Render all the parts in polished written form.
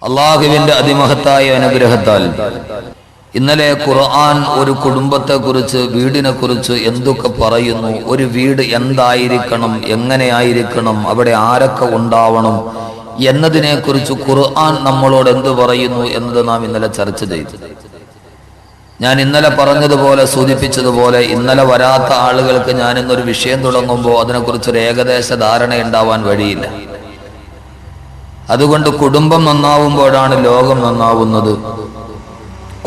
അള്ളാഹുവിന്റെ അതിമഹത്തായ അനുഗ്രഹത്താൽ ഇന്നലെ ഖുർആൻ ഒരു കുടുംബത്തെക്കുറിച്ച്, വീടിനെക്കുറിച്ച് എന്തൊക്കെ പറയുന്നു, ഒരു വീട് എന്തായിരിക്കണം, എങ്ങനെയായിരിക്കണം, അവിടെ ആരൊക്കെ ഉണ്ടാവണം എന്നതിനെക്കുറിച്ച് ഖുർആൻ നമ്മളോട് എന്തു പറയുന്നു എന്നത് നാം ഇന്നലെ ചർച്ച ചെയ്തു. ഞാൻ ഇന്നലെ പറഞ്ഞതുപോലെ, സൂചിപ്പിച്ചതുപോലെ, ഇന്നലെ വരാത്ത ആളുകൾക്ക് ഞാൻ ഇന്നൊരു വിഷയം തുടങ്ങുമ്പോൾ അതിനെക്കുറിച്ചൊരു ഏകദേശ ധാരണ ഉണ്ടാവാൻ വഴിയില്ല. അതുകൊണ്ട് കുടുംബം നന്നാവുമ്പോഴാണ് ലോകം നന്നാവുന്നത്.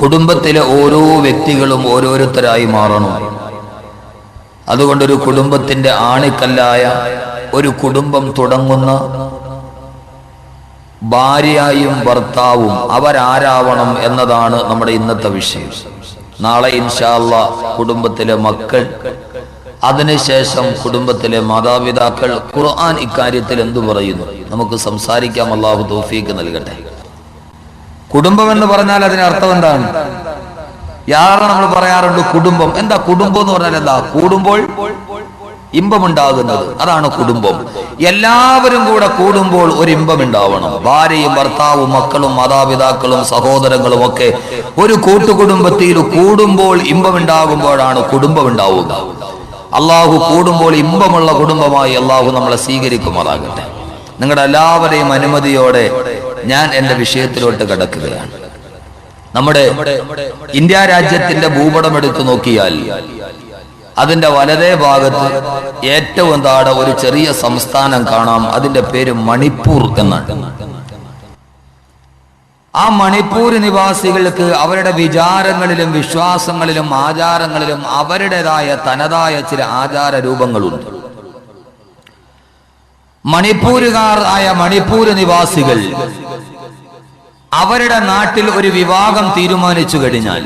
കുടുംബത്തിലെ ഓരോ വ്യക്തികളും ഓരോരുത്തരായി മാറണം. അതുകൊണ്ടൊരു കുടുംബത്തിന്റെ ആണിക്കല്ലായ ഒരു കുടുംബം തുടങ്ങുന്ന ഭാര്യയും ഭർത്താവും അവരാരാവണം എന്നതാണ് നമ്മുടെ ഇന്നത്തെ വിഷയം. നാളെ ഇൻഷാ അല്ലാഹ് കുടുംബത്തിലെ മക്കൾ, അതിനുശേഷം കുടുംബത്തിലെ മാതാപിതാക്കൾ. ഖുർആൻ ഇക്കാര്യത്തിൽ എന്തു പറയുന്നു നമുക്ക് സംസാരിക്കാം. അല്ലാഹു തൗഫീഖ് നൽകട്ടെ. കുടുംബം എന്ന് പറഞ്ഞാൽ അതിനർത്ഥം എന്താണ്? നമ്മൾ പറയാറുണ്ട് കുടുംബം. എന്താ കുടുംബം എന്ന് പറഞ്ഞാൽ എന്താ? കൂടുമ്പോൾ ഇമ്പമുണ്ടാകുന്നത്, അതാണ് കുടുംബം. എല്ലാവരും കൂടെ കൂടുമ്പോൾ ഒരു ഇമ്പം ഉണ്ടാവണം. ഭാര്യയും ഭർത്താവും മക്കളും മാതാപിതാക്കളും സഹോദരങ്ങളും ഒക്കെ ഒരു കൂട്ടുകുടുംബത്തിൽ കൂടുമ്പോൾ ഇമ്പമുണ്ടാകുമ്പോഴാണ് കുടുംബം ഉണ്ടാവുക. അള്ളാഹു കൂടുമ്പോൾ ഇമ്പമുള്ള കുടുംബമായി അള്ളാഹു നമ്മളെ സ്വീകരിക്കുമാറാകട്ടെ. നിങ്ങളുടെ എല്ലാവരെയും അനുമതിയോടെ ഞാൻ എൻ്റെ വിഷയത്തിലോട്ട് കടക്കുകയാണ്. നമ്മുടെ ഇന്ത്യ രാജ്യത്തിന്റെ ഭൂപടം എടുത്തു നോക്കിയാൽ അതിന്റെ വലതേ ഭാഗത്ത് ഏറ്റവും താഴെ ഒരു ചെറിയ സംസ്ഥാനം കാണാം. അതിന്റെ പേര് മണിപ്പൂർ എന്നാണ്. ആ മണിപ്പൂർ നിവാസികൾക്ക് അവരുടെ വിചാരങ്ങളിലും വിശ്വാസങ്ങളിലും ആചാരങ്ങളിലും അവരുടേതായ തനതായ ചില ആചാര രൂപങ്ങളുണ്ട്. മണിപ്പൂരുകാർ ആയ മണിപ്പൂർ നിവാസികൾ അവരുടെ നാട്ടിൽ ഒരു വിവാഹം തീരുമാനിച്ചു കഴിഞ്ഞാൽ,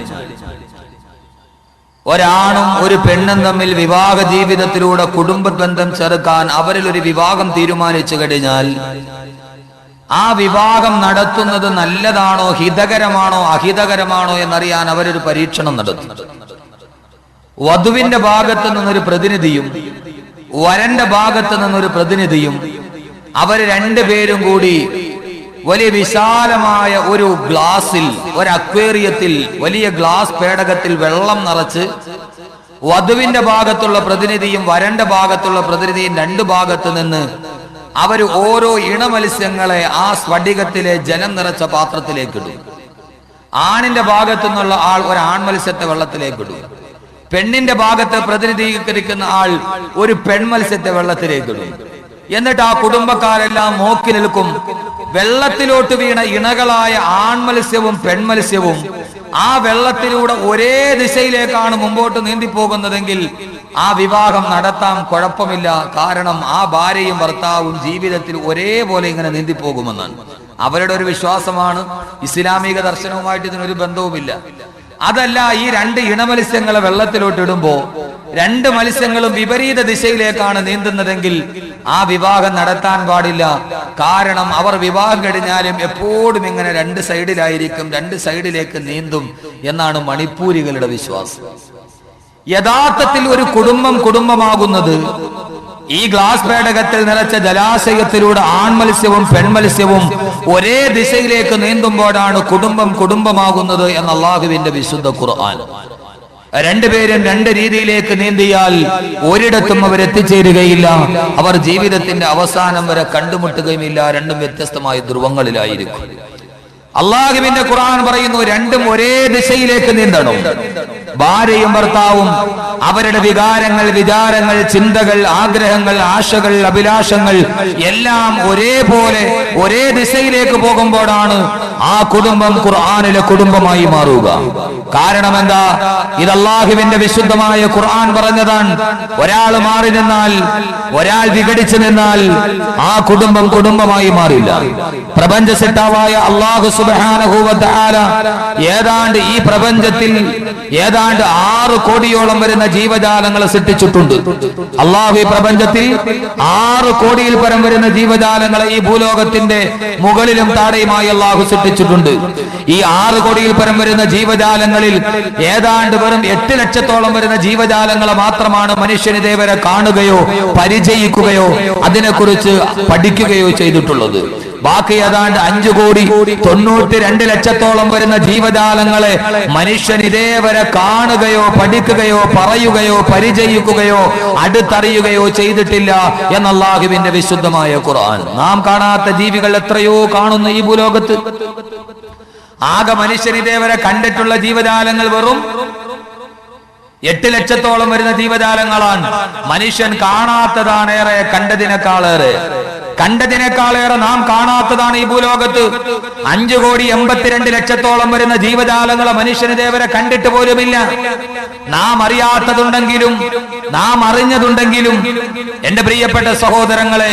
ഒരാണും ഒരു പെണ്ണും തമ്മിൽ വിവാഹ ജീവിതത്തിലൂടെ കുടുംബ ബന്ധം ചേർക്കാൻ അവരിൽ ഒരു വിവാഹം തീരുമാനിച്ചു കഴിഞ്ഞാൽ, ആ വിവാഹം നടത്തുന്നത് നല്ലതാണോ, ഹിതകരമാണോ, അഹിതകരമാണോ എന്നറിയാൻ അവരൊരു പരീക്ഷണം നടത്തും. വധുവിന്റെ ഭാഗത്തു നിന്നൊരു പ്രതിനിധിയും വരന്റെ ഭാഗത്തു നിന്നൊരു പ്രതിനിധിയും അവർ രണ്ടുപേരും കൂടി വലിയ വിശാലമായ ഒരു ഗ്ലാസിൽ, ഒരു അക്വേറിയത്തിൽ, വലിയ ഗ്ലാസ് പേടകത്തിൽ വെള്ളം നിറച്ച് വധുവിന്റെ ഭാഗത്തുള്ള പ്രതിനിധിയും വരന്റെ ഭാഗത്തുള്ള പ്രതിനിധിയും രണ്ടു ഭാഗത്ത് നിന്ന് അവർ ഓരോ ഇണമത്സ്യങ്ങളെ ആ സ്ഫടികത്തിലെ ജലം നിറച്ച പാത്രത്തിലേക്ക് ഇടും. ആണിന്റെ ഭാഗത്തു നിന്നുള്ള ആൾ ഒരു ആൺമത്സ്യത്തെ വെള്ളത്തിലേക്ക് ഇടും. പെണ്ണിന്റെ ഭാഗത്ത് പ്രതിനിധീകരിക്കുന്ന ആൾ ഒരു പെൺമത്സ്യത്തെ വെള്ളത്തിലേക്ക് ഇടും. എന്നിട്ട് ആ കുടുംബക്കാരെല്ലാം നോക്കി നിൽക്കും. വെള്ളത്തിലോട്ട് വീണ ഇണകളായ ആൺമത്സ്യവും പെൺമത്സ്യവും ആ വെള്ളത്തിലൂടെ ഒരേ ദിശയിലേക്കാണ് മുമ്പോട്ട് നീന്തിപ്പോകുന്നതെങ്കിൽ ആ വിവാഹം നടത്താൻ കുഴപ്പമില്ല. കാരണം ആ ഭാര്യയും ഭർത്താവും ജീവിതത്തിൽ ഒരേപോലെ ഇങ്ങനെ നീന്തിപ്പോകുമെന്നാണ് അവരുടെ ഒരു വിശ്വാസമാണ്. ഇസ്ലാമിക ദർശനവുമായിട്ട് ഇതിനൊരു ബന്ധവുമില്ല. അതല്ല, ഈ രണ്ട് ഇണമത്സ്യങ്ങളെ വെള്ളത്തിലോട്ട് ഇടുമ്പോ രണ്ട് മത്സ്യങ്ങളും വിപരീത ദിശയിലേക്കാണ് നീന്തുന്നതെങ്കിൽ ആ വിവാഹം നടത്താൻ പാടില്ല. കാരണം അവർ വിവാഹം കഴിഞ്ഞാലും എപ്പോഴും ഇങ്ങനെ രണ്ട് സൈഡിലായിരിക്കും, രണ്ട് സൈഡിലേക്ക് നീന്തും എന്നാണ് മണിപ്പൂരികളുടെ വിശ്വാസം. യഥാർത്ഥത്തിൽ ഒരു കുടുംബം കുടുംബമാകുന്നത് ഈ ഗ്ലാസ് പേടകത്തിൽ നിറച്ച ജലാശയത്തിലൂടെ ആൺമത്സ്യവും പെൺമത്സ്യവും ഒരേ ദിശയിലേക്ക് നീന്തുമ്പോഴാണ് കുടുംബം കുടുംബമാകുന്നത് എന്ന അല്ലാഹുവിന്റെ വിശുദ്ധ ഖുർആൻ. രണ്ടുപേരും രണ്ട് രീതിയിലേക്ക് നീന്തിയാൽ ഒരിടത്തും അവർ എത്തിച്ചേരുകയില്ല. അവർ ജീവിതത്തിന്റെ അവസാനം വരെ കണ്ടുമുട്ടുകയുമില്ല. രണ്ടും വ്യത്യസ്തമായ ധ്രുവങ്ങളിലായിരിക്കും. അല്ലാഹുവിന്റെ ഖുർആൻ പറയുന്നു, രണ്ടും ഒരേ ദിശയിലേക്ക് നീന്തണം. ഭാര്യയും ഭർത്താവും അവരുടെ വികാരങ്ങൾ, വിചാരങ്ങൾ, ചിന്തകൾ, ആഗ്രഹങ്ങൾ, ആശകൾ, അഭിലാഷങ്ങൾ എല്ലാം ഒരേപോലെ ഒരേ ദിശയിലേക്ക് പോകുമ്പോഴാണ് ആ കുടുംബം ഖുർആനിലെ കുടുംബമായി മാറുക. കാരണം എന്താ? ഇത് അല്ലാഹുവിന്റെ വിശുദ്ധമായ ഖുർആൻ പറഞ്ഞതാണ്. ഒരാൾ മാറി നിന്നാൽ, ഒരാൾ വിഘടിച്ചു നിന്നാൽ ആ കുടുംബം കുടുംബമായി മാറില്ല. പ്രപഞ്ച സിട്ടാവായ അല്ലാഹു സുബ്ഹാനഹു വ തആല ഏതാണ്ട് ഈ പ്രപഞ്ചത്തിൽ ഏതാണ്ട് 6 കോടിയോളം വരുന്ന ജീവജാലങ്ങളെ സൃഷ്ടിച്ചിട്ടുണ്ട്. അല്ലാഹു ഈ പ്രപഞ്ചത്തിൽ 6 കോടിയിൽ പരം വരുന്ന ജീവജാലങ്ങളെ ഈ ഭൂലോകത്തിന്റെ മുകളിലും താഴെയുമായി അല്ലാഹു സൃഷ്ടിച്ചു. കുറിച്ചിട്ടുണ്ട്. ഈ 6 കോടിയിൽ പരം വരുന്ന ജീവജാലങ്ങളിൽ ഏതാണ്ട് വെറും 8 ലക്ഷത്തോളം വരുന്ന ജീവജാലങ്ങളെ മാത്രമാണ് മനുഷ്യൻ ഇതേവരെ കാണുകയോ പരിചയിക്കുകയോ അതിനെക്കുറിച്ച് പഠിക്കുകയോ ചെയ്തിട്ടുള്ളത്. ബാക്കി ഏതാണ്ട് 5,92,00,000 വരുന്ന ജീവജാലങ്ങളെ മനുഷ്യൻ ഇതേവരെ കാണുകയോ പഠിക്കുകയോ പറയുകയോ പരിചയിക്കുകയോ അടുത്തറിയുകയോ ചെയ്തിട്ടില്ല എന്ന് അല്ലാഹുവിന്റെ വിശുദ്ധമായ ഖുർആൻ. നാം കാണാത്ത ജീവികൾ എത്രയോ കാണുന്നു ഈ ഭൂലോകത്ത്. ആകെ മനുഷ്യൻ ഇതേവരെ കണ്ടിട്ടുള്ള ജീവജാലങ്ങൾ വെറും 8 ലക്ഷത്തോളം വരുന്ന ജീവജാലങ്ങളാണ്. മനുഷ്യൻ കാണാത്തതാണ് ഏറെ, കണ്ടതിനേക്കാളേറെ നാം കാണാത്തതാണ് ഈ ഭൂലോകത്ത്. 5,82,00,000 വരുന്ന ജീവജാലങ്ങളെ മനുഷ്യന് ഇതേവരെ കണ്ടിട്ട് പോലുമില്ല. നാം അറിയാത്തതുണ്ടെങ്കിലും നാം അറിഞ്ഞതുണ്ടെങ്കിലും എന്റെ പ്രിയപ്പെട്ട സഹോദരങ്ങളെ,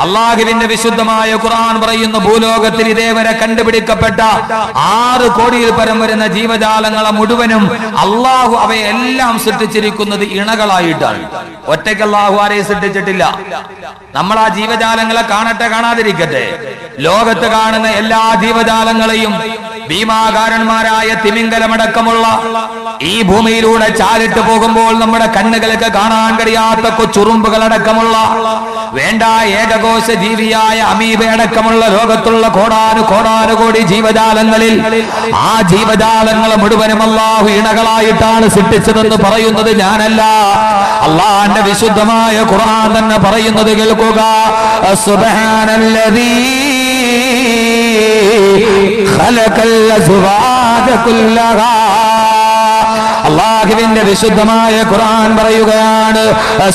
അല്ലാഹുവിന്റെ വിശുദ്ധമായ ഖുർആൻ പറയുന്ന ഭൂലോകത്തിൽ ഇതേവരെ കണ്ടുപിടിക്കപ്പെട്ട 6 കോടിയിൽ പരം വരുന്ന ജീവജാലങ്ങളെ മുഴുവനും അല്ലാഹു അവയെല്ലാം സൃഷ്ടിച്ചിരിക്കുന്നത് ഇണകളായിട്ടാണ്. ഒറ്റയ്ക്ക് അല്ലാഹു ആരെയും സൃഷ്ടിച്ചിട്ടില്ല. നമ്മൾ ആ ജീവജാലങ്ങളെ കാണട്ടെ കാണാതിരിക്കട്ടെ, ലോകത്ത് കാണുന്ന എല്ലാ ജീവജാലങ്ങളെയും ഭീമാകാരന്മാരായ തിമിംഗലമടക്കമുള്ള ഈ ഭൂമിയിലൂടെ ചാലിട്ട് പോകുമ്പോൾ നമ്മുടെ കണ്ണുകൾക്ക് കാണാൻ കഴിയാത്ത കൊച്ചുറുമ്പുകളടക്കമുള്ള വേണ്ട ഏകകോശ ജീവിയായ അമീബയടക്കമുള്ള ലോകത്തുള്ള കോടാനുകോടി ജീവജാലങ്ങളിൽ ആ ജീവജാലങ്ങളെ മുഴുവനും അല്ലാഹു ഇണകളായിട്ടാണ് സൃഷ്ടിച്ചതെന്ന് പറയുന്നത് ഞാനല്ല, അല്ലാഹുവിന്റെ വിശുദ്ധമായ ഖുർആൻ തന്നെ പറയുന്നത് കേൾക്കുക. സുബ്ഹാനല്ലദീ ഖലഖൽ അസ്വാദ കുല്ലഹാ. അല്ലാഹുവിന്റെ വിശുദ്ധമായ ഖുർആൻ പറയുകയാണ്,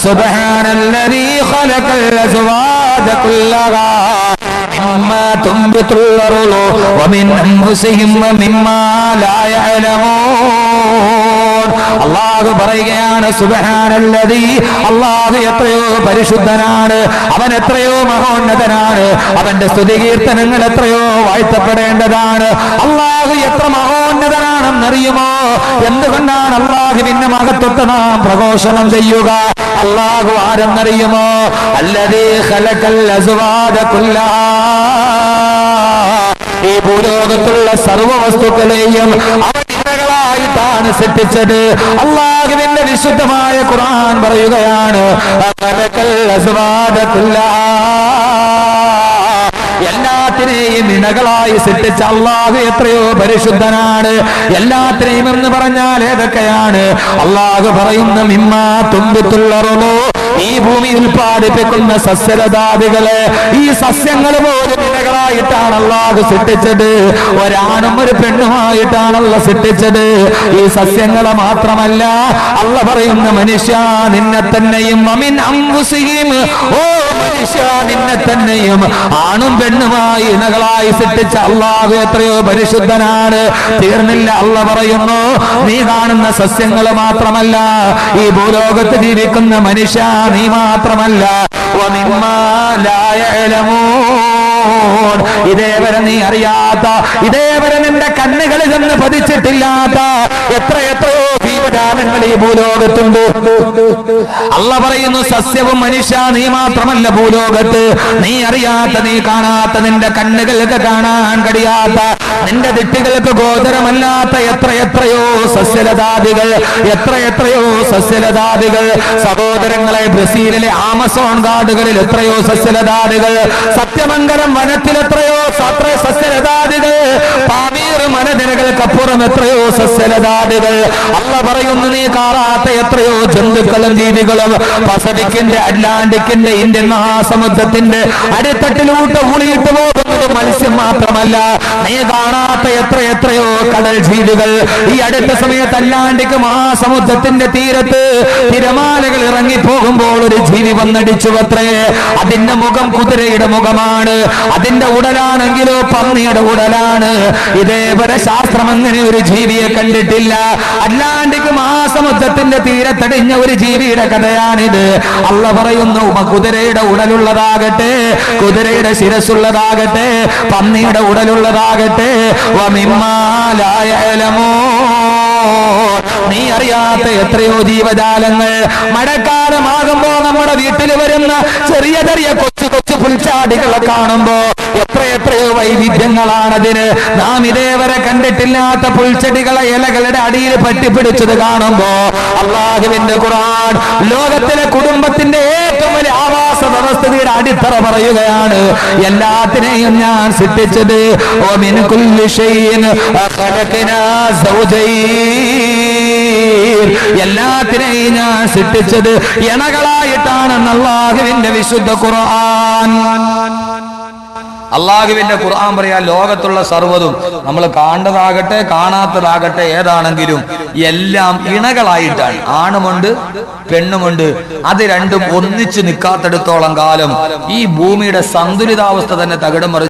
സുബ്ഹാനല്ലദീ ഖലഖൽ അസ്വാദ കുല്ലഹാ മിമ്മാ തുംബിതുൽ അർളു വമിൻ അൻഫുസിഹിം വമിമ്മാ ലാ യഅലമൂൻ. അല്ലാഹു പറയുകയാണ്, സുബ്ഹാനല്ലദീ, അല്ലാഹു എത്രയോ പരിശുദ്ധനാണ്, അവൻ എത്രയോ മഹോന്നതനാണ്, അവന്റെ സ്തുതികീർത്തനങ്ങൾ എത്രയോ വാഴ്ത്തപ്പെടേണ്ടതാണ്. അല്ലാഹു എത്ര മഹോന്നതനാണെന്നറിയുമോ? എന്തുകൊണ്ടാണ് അല്ലാഹുവിന്റെ മഹത്വത്തെ നാം പ്രഘോഷണം ചെയ്യുക? അല്ലാഹു ആരെന്നറിയുമോ? അല്ലദീ ഖലഖൽ അസ്വാദ കുല്ലഹാ. ഈ ഭൂലോകത്തുള്ള സർവ്വ വസ്തുക്കളെയും അവൻ ഇണകളായിട്ടാണ് സൃഷ്ടിച്ചത്. അല്ലാഹുവിന്റെ വിശുദ്ധമായ ഖുർആൻ പറയുകയാണ്, ഖലഖൽ അസ്വാദ കുല്ലഹാ. എല്ലാത്തിനെയും ഇണകളായി സൃഷ്ടിച്ച അല്ലാഹു എത്രയോ പരിശുദ്ധനാണ്. എല്ലാത്തിനെയും എന്ന് പറഞ്ഞാൽ ഏതൊക്കെയാണ്? അല്ലാഹു പറയുന്ന മിമ്മാ തുംബിതുൽ അർളു, ഈ ഭൂമി ഉൽപ്പാദിപ്പിക്കുന്ന സസ്യലതാദികളെ, ഈ സസ്യങ്ങൾ പോലും ഇണകളായിട്ടാണ് അല്ലാഹു സൃഷ്ടിച്ചത്. ഒരാണും ഒരു പെണ്ണുമായിട്ടാണ് അല്ലാഹു സൃഷ്ടിച്ചത്. ഈ സസ്യങ്ങളെ മാത്രമല്ല, അല്ലാഹു പറയുന്ന മനുഷ്യ നിന്നെ തന്നെയും വമിൻ അൻഫുസിഹിം, ഓ മനുഷ്യ നിന്നെ തന്നെയും ആണും പെണ്ണുമായി ഇണകളായി സൃഷ്ടിച്ച അല്ലാഹു എത്രയോ പരിശുദ്ധനാണ്. തീർന്നില്ല, അല്ലാഹു പറയുന്നു, നീ കാണുന്ന സസ്യങ്ങൾ മാത്രമല്ല, ഈ ഭൂലോകത്ത് ജീവിക്കുന്ന മനുഷ്യ നീ മാത്രമല്ല, വമിമ്മാ ലാ യഅലമൂൻ, ഇതേവരെ നീ അറിയാത്ത, ഇതേവരെ നിന്റെ കണ്ണുകളിൽ നിന്ന് പതിച്ചിട്ടില്ലാത്ത എത്രയോ ജീവജാലങ്ങൾ ഈ ഭൂലോകത്തുണ്ട്. അല്ലാഹു പറയുന്നു, സസ്യവും മനുഷ്യ നീ മാത്രമല്ല ഭൂലോകത്ത്, നീ അറിയാത്ത, നീ കാണാത്ത, നിന്റെ കണ്ണുകൾക്ക് കാണാൻ കഴിയാത്ത, നിന്റെ ദിട്ടുകൾക്ക് ഗോചരമല്ലാത്ത എത്രയോ സസ്യലതാദികൾ, എത്രയോ സസ്യലതാദികൾ. സഹോദരങ്ങളെ, ബ്രസീലിലെ ആമസോൺ കാടുകളിൽ എത്രയോ സസ്യലതാദികൾ, സത്യമംഗലം വനത്തിൽ എത്രയോ സസ്യലതാദികൾ, പാമീർ മലനിരകൾക്കപ്പുറം എത്രയോ സസ്യലതാദികൾ. അല്ലാഹു പറയുന്നു, നീ കാണാത്ത എത്രയോ ജന്തുക്കളും ജീവികളും പസഫിക്കിന്റെ, അറ്റ്ലാന്റിക്കിന്റെ, ഇന്ത്യൻ മഹാസമുദ്രത്തിന്റെ അടിത്തട്ടിലൂട്ട് ഊളിയിട്ട് പോകുന്നത് മത്സ്യം മാത്രമല്ല, നീ കാണാത്ത എത്രയോ കടൽ ജീവികൾ. ഈ അടുത്ത സമയത്ത് അറ്റ്ലാന്റിക് മഹാസമുദ്രത്തിന്റെ തീരത്ത് തിരമാലകൾ ഇറങ്ങിപ്പോകുമ്പോൾ ഒരു ജീവി വന്നടിച്ചു അത്രേ. അതിന്റെ മുഖം കുതിരയുടെ മുഖമാണ്, അതിന്റെ ഉടലാണെങ്കിലോ പന്നിയുടെ ഉടലാണ്. ഇതേവരെ ശാസ്ത്രം അങ്ങനെ ഒരു ജീവിയെ കണ്ടിട്ടില്ല. അറ്റ്ലാന്റിക് മഹാസമുദ്രത്തിന്റെ തീരത്തടിഞ്ഞ ഒരു ജീവിയുടെ കഥയാണിത്. അല്ലാഹു പറയുന്നു, കുതിരയുടെ ഉടലുള്ളതാകട്ടെ, കുതിരയുടെ ശിരസുള്ളതാകട്ടെ, പന്നിയുടെ ഉടലുള്ളതാകട്ടെ, വമിമ്മാ ലാ യഅലമൂൻ, നീ അറിയാത്ത എത്രയോ ജീവജാലങ്ങൾ. മഴക്കാലമാകുമ്പോ നമ്മുടെ വീട്ടിൽ വരുന്ന ചെറിയ ചെറിയ കൊച്ചു കൊച്ചു പുൽച്ചാടികളെ കാണുമ്പോ എത്രയെത്രയോ വൈവിധ്യങ്ങളാണതിന്. നാം ഇതേവരെ കണ്ടിട്ടില്ലാത്ത പുൽച്ചെടികളെ ഇലകളുടെ അടിയിൽ പറ്റിപ്പിടിച്ചത് കാണുമ്പോ അല്ലാഹുവിന്റെ ഖുർആൻ ലോകത്തിലെ കുടുംബത്തിന്റെ ഏറ്റവും വലിയ ആവാസ വ്യവസ്ഥയുടെ അടിത്തറ പറയുകയാണ്. എല്ലാത്തിനെയും ഞാൻ സൃഷ്ടിച്ചത് വമിൻ കുല്ലി ഷൈഇൻ ഖലഖനാ സൗജൈൻ, എല്ലാത്തിനെയും ഞാൻ സൃഷ്ടിച്ചത് ഇണകളായിട്ടാണെന്ന് അല്ലാഹുവിന്റെ വിശുദ്ധ ഖുർആൻ. അള്ളാഹുവിന്റെ ഖുർആൻ പറയാ ലോകത്തുള്ള സർവ്വതും, നമ്മൾ കാണുന്നതാകട്ടെ കാണാത്തതാകട്ടെ ഏതാണെങ്കിലും എല്ലാം ഇണകളായിട്ടാണ്. ആണുമുണ്ട് പെണ്ണുമുണ്ട്. അത് രണ്ടും ഒന്നിച്ച് നിൽക്കാത്തിടത്തോളം കാലം ഈ ഭൂമിയുടെ സന്തുലിതാവസ്ഥ തന്നെ തകിടം മറിച്ചു.